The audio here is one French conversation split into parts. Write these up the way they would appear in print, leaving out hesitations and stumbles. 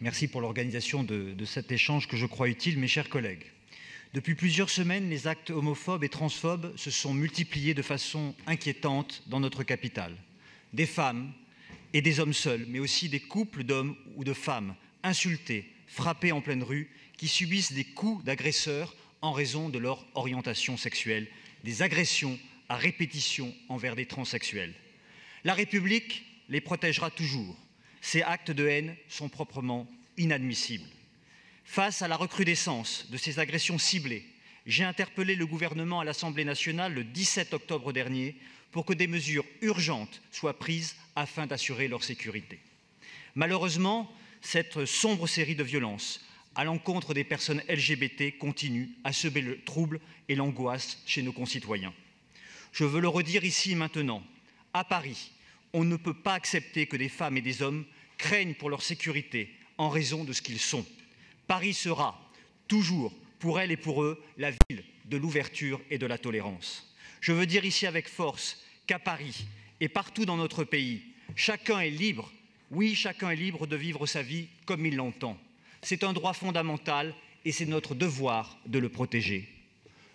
Merci pour l'organisation de cet échange que je crois utile, mes chers collègues. Depuis plusieurs semaines, les actes homophobes et transphobes se sont multipliés de façon inquiétante dans notre capitale. Des femmes et des hommes seuls, mais aussi des couples d'hommes ou de femmes insultés, frappés en pleine rue, qui subissent des coups d'agresseurs en raison de leur orientation sexuelle, des agressions à répétition envers des transsexuels. La République les protégera toujours. Ces actes de haine sont proprement inadmissibles. Face à la recrudescence de ces agressions ciblées, j'ai interpellé le gouvernement à l'Assemblée nationale le 17 octobre dernier pour que des mesures urgentes soient prises afin d'assurer leur sécurité. Malheureusement, cette sombre série de violences à l'encontre des personnes LGBT continue à semer le trouble et l'angoisse chez nos concitoyens. Je veux le redire ici maintenant, à Paris, on ne peut pas accepter que des femmes et des hommes craignent pour leur sécurité en raison de ce qu'ils sont. Paris sera toujours, pour elles et pour eux, la ville de l'ouverture et de la tolérance. Je veux dire ici avec force qu'à Paris et partout dans notre pays, chacun est libre, oui, chacun est libre de vivre sa vie comme il l'entend. C'est un droit fondamental et c'est notre devoir de le protéger.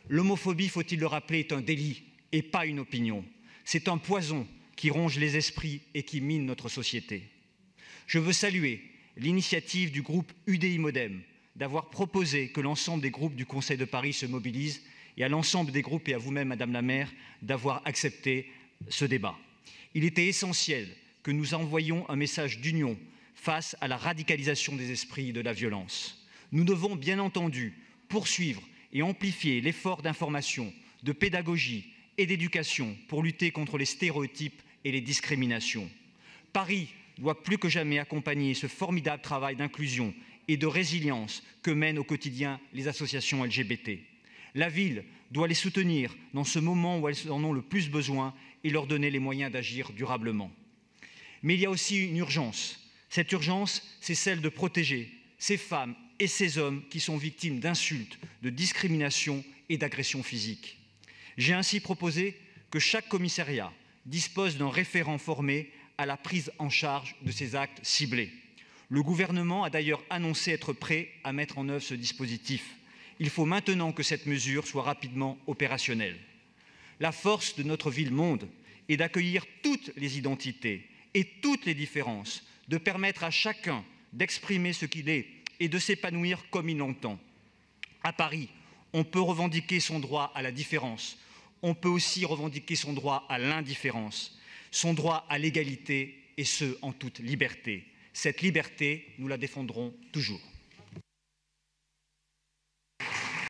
L'homophobie, faut-il le rappeler, est un délit et pas une opinion. C'est un poison qui ronge les esprits et qui mine notre société. Je veux saluer l'initiative du groupe UDI-MODEM d'avoir proposé que l'ensemble des groupes du Conseil de Paris se mobilisent et à l'ensemble des groupes et à vous-même, Madame la maire, d'avoir accepté ce débat. Il était essentiel que nous envoyions un message d'union face à la radicalisation des esprits et de la violence. Nous devons bien entendu poursuivre et amplifier l'effort d'information, de pédagogie et d'éducation pour lutter contre les stéréotypes et les discriminations. Paris doit plus que jamais accompagner ce formidable travail d'inclusion et de résilience que mènent au quotidien les associations LGBT. La ville doit les soutenir dans ce moment où elles en ont le plus besoin et leur donner les moyens d'agir durablement. Mais il y a aussi une urgence. Cette urgence, c'est celle de protéger ces femmes et ces hommes qui sont victimes d'insultes, de discriminations et d'agressions physiques. J'ai ainsi proposé que chaque commissariat dispose d'un référent formé à la prise en charge de ces actes ciblés. Le gouvernement a d'ailleurs annoncé être prêt à mettre en œuvre ce dispositif. Il faut maintenant que cette mesure soit rapidement opérationnelle. La force de notre ville-monde est d'accueillir toutes les identités et toutes les différences, de permettre à chacun d'exprimer ce qu'il est et de s'épanouir comme il l'entend. À Paris, on peut revendiquer son droit à la différence. On peut aussi revendiquer son droit à l'indifférence, son droit à l'égalité, et ce, en toute liberté. Cette liberté, nous la défendrons toujours.